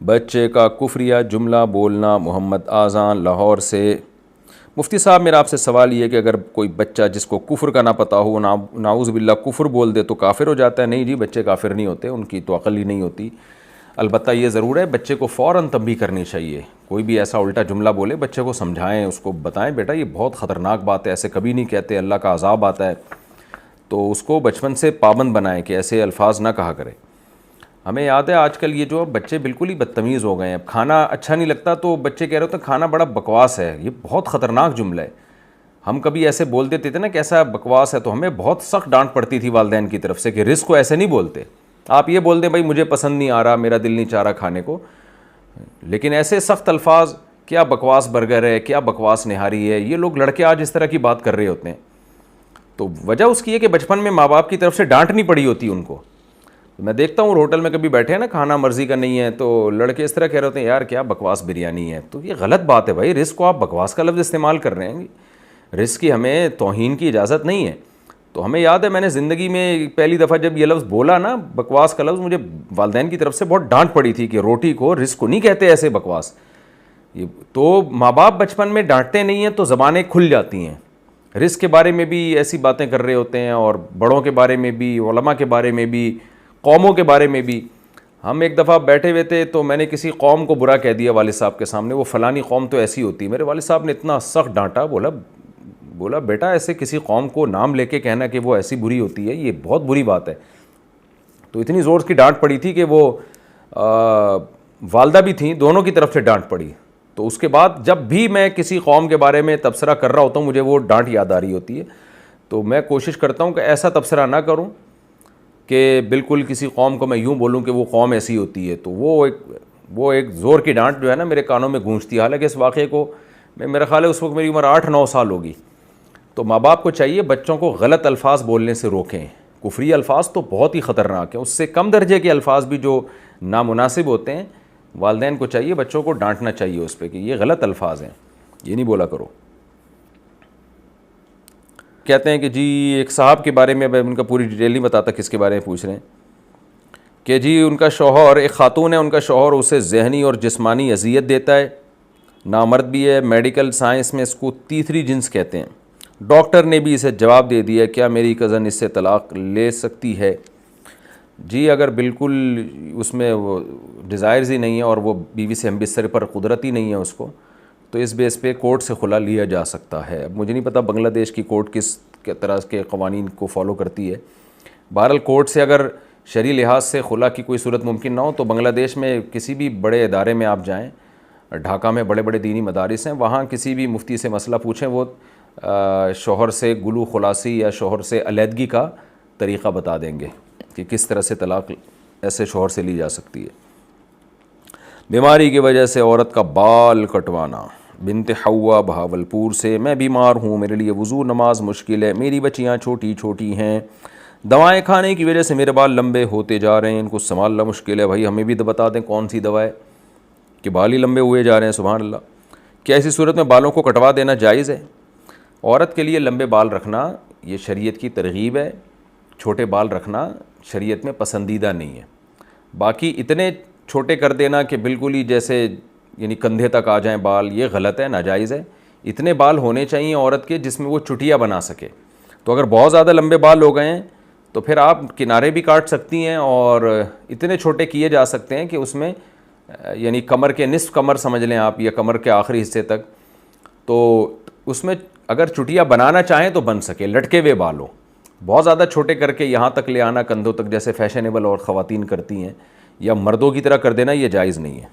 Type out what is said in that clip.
بچے کا کفریہ جملہ بولنا. محمد آذان لاہور سے. مفتی صاحب میرا آپ سے سوال یہ ہے کہ اگر کوئی بچہ جس کو کفر کا نہ پتہ ہو نعوذ باللہ کفر بول دے تو کافر ہو جاتا ہے؟ نہیں جی، بچے کافر نہیں ہوتے، ان کی تو عقل ہی نہیں ہوتی. البتہ یہ ضرور ہے بچے کو فوراً تنبیہ کرنی چاہیے. کوئی بھی ایسا الٹا جملہ بولے بچے کو سمجھائیں، اس کو بتائیں بیٹا یہ بہت خطرناک بات ہے، ایسے کبھی نہیں کہتے، اللہ کا عذاب آتا ہے. تو اس کو بچپن سے پابند بنائیں کہ ایسے الفاظ نہ کہا کرے. ہمیں یاد ہے آج کل یہ جو بچے بالکل ہی بدتمیز ہو گئے ہیں. اب کھانا اچھا نہیں لگتا تو بچے کہہ رہے ہوتے ہیں کھانا بڑا بکواس ہے. یہ بہت خطرناک جملہ ہے. ہم کبھی ایسے بول دیتے تھے نا کہ ایسا بکواس ہے تو ہمیں بہت سخت ڈانٹ پڑتی تھی والدین کی طرف سے کہ رزق کو ایسے نہیں بولتے. آپ یہ بول دیں بھائی مجھے پسند نہیں آ رہا، میرا دل نہیں چاہ رہا کھانے کو، لیکن ایسے سخت الفاظ، کیا بکواس برگر ہے، کیا بکواس نہاری ہے، یہ لوگ لڑکے آج اس طرح کی بات کر رہے ہوتے ہیں. تو وجہ اس کی ہے کہ بچپن میں ماں باپ کی طرف سے ڈانٹ نہیں پڑی ہوتی ان کو. میں دیکھتا ہوں ہوٹل میں کبھی بیٹھے ہیں نا، کھانا مرضی کا نہیں ہے تو لڑکے اس طرح کہہ رہے ہوتے ہیں یار کیا بکواس بریانی ہے. تو یہ غلط بات ہے بھائی، رزق کو آپ بکواس کا لفظ استعمال کر رہے ہیں. رزق کی ہمیں توہین کی اجازت نہیں ہے. تو ہمیں یاد ہے میں نے زندگی میں پہلی دفعہ جب یہ لفظ بولا نا بکواس کا لفظ، مجھے والدین کی طرف سے بہت ڈانٹ پڑی تھی کہ روٹی کو رزق کو نہیں کہتے ایسے بکواس. یہ تو ماں باپ بچپن میں ڈانٹتے نہیں ہیں تو زبانیں کھل جاتی ہیں. رزق کے بارے میں بھی ایسی باتیں کر رہے ہوتے ہیں اور بڑوں کے بارے میں بھی، علماء کے بارے میں بھی، قوموں کے بارے میں بھی. ہم ایک دفعہ بیٹھے ہوئے تھے تو میں نے کسی قوم کو برا کہہ دیا والد صاحب کے سامنے، وہ فلانی قوم تو ایسی ہوتی ہے. میرے والد صاحب نے اتنا سخت ڈانٹا، بولا بیٹا ایسے کسی قوم کو نام لے کے کہنا کہ وہ ایسی بری ہوتی ہے یہ بہت بری بات ہے. تو اتنی زور کی ڈانٹ پڑی تھی کہ وہ والدہ بھی تھیں، دونوں کی طرف سے ڈانٹ پڑی. تو اس کے بعد جب بھی میں کسی قوم کے بارے میں تبصرہ کر رہا ہوتا ہوں مجھے وہ ڈانٹ یاد آ رہی ہوتی ہے. تو میں کوشش کرتا ہوں کہ ایسا تبصرہ نہ کروں کہ بالکل کسی قوم کو میں یوں بولوں کہ وہ قوم ایسی ہوتی ہے. تو وہ ایک زور کی ڈانٹ جو ہے نا میرے کانوں میں گونجتی ہے. حالانکہ اس واقعے کو میرا خیال ہے اس وقت میری عمر 8-9 سال ہوگی. تو ماں باپ کو چاہیے بچوں کو غلط الفاظ بولنے سے روکیں. کفری الفاظ تو بہت ہی خطرناک ہیں، اس سے کم درجے کے الفاظ بھی جو نامناسب ہوتے ہیں والدین کو چاہیے بچوں کو ڈانٹنا چاہیے اس پہ کہ یہ غلط الفاظ ہیں، یہ نہیں بولا کرو. کہتے ہیں کہ جی ایک صاحب کے بارے میں، میں ان کا پوری ڈیٹیل نہیں بتاتا کس کے بارے میں پوچھ رہے ہیں، کہ جی ان کا شوہر، ایک خاتون ہے، ان کا شوہر اسے ذہنی اور جسمانی اذیت دیتا ہے، نامرد بھی ہے، میڈیکل سائنس میں اس کو تیسری جنس کہتے ہیں. ڈاکٹر نے بھی اسے جواب دے دیا کیا میری کزن اس سے طلاق لے سکتی ہے؟ جی اگر بالکل اس میں وہ ڈیزائرز ہی نہیں ہے اور وہ بیوی سے ہم بستر پر قدرت ہی نہیں ہے اس کو، تو اس بیس پہ کورٹ سے خلا لیا جا سکتا ہے. اب مجھے نہیں پتہ بنگلہ دیش کی کورٹ کس طرح کے قوانین کو فالو کرتی ہے. بہرحال کورٹ سے اگر شرعی لحاظ سے خلا کی کوئی صورت ممکن نہ ہو تو بنگلہ دیش میں کسی بھی بڑے ادارے میں آپ جائیں، ڈھاکہ میں بڑے بڑے دینی مدارس ہیں، وہاں کسی بھی مفتی سے مسئلہ پوچھیں، وہ شوہر سے گلو خلاصی یا شوہر سے علیحدگی کا طریقہ بتا دیں گے کہ کس طرح سے طلاق ایسے شوہر سے لی جا سکتی ہے. بیماری کی وجہ سے عورت کا بال کٹوانا. بنت حوا بہاولپور سے. میں بیمار ہوں، میرے لیے وضو نماز مشکل ہے، میری بچیاں چھوٹی چھوٹی ہیں، دوائیں کھانے کی وجہ سے میرے بال لمبے ہوتے جا رہے ہیں، ان کو سنبھالنا مشکل ہے. بھائی ہمیں بھی بتا دیں کون سی دوا ہے کہ بال ہی لمبے ہوئے جا رہے ہیں. سبحان اللہ. کیا ایسی صورت میں بالوں کو کٹوا دینا جائز ہے؟ عورت کے لیے لمبے بال رکھنا یہ شریعت کی ترغیب ہے، چھوٹے بال رکھنا شریعت میں پسندیدہ نہیں ہے. باقی اتنے چھوٹے کر دینا کہ بالکل ہی جیسے یعنی کندھے تک آ جائیں بال، یہ غلط ہے، ناجائز ہے. اتنے بال ہونے چاہیے عورت کے جس میں وہ چٹیا بنا سکے. تو اگر بہت زیادہ لمبے بال ہو گئے ہیں تو پھر آپ کنارے بھی کاٹ سکتی ہیں اور اتنے چھوٹے کیے جا سکتے ہیں کہ اس میں یعنی کمر کے نصف کمر سمجھ لیں آپ یا کمر کے آخری حصے تک، تو اس میں اگر چٹیا بنانا چاہیں تو بن سکے، لٹکے ہوئے بال ہو. بہت زیادہ چھوٹے کر کے یہاں تک لے آنا کندھوں تک جیسے فیشنیبل اور خواتین کرتی ہیں یا مردوں کی طرح کر دینا یہ جائز نہیں ہے.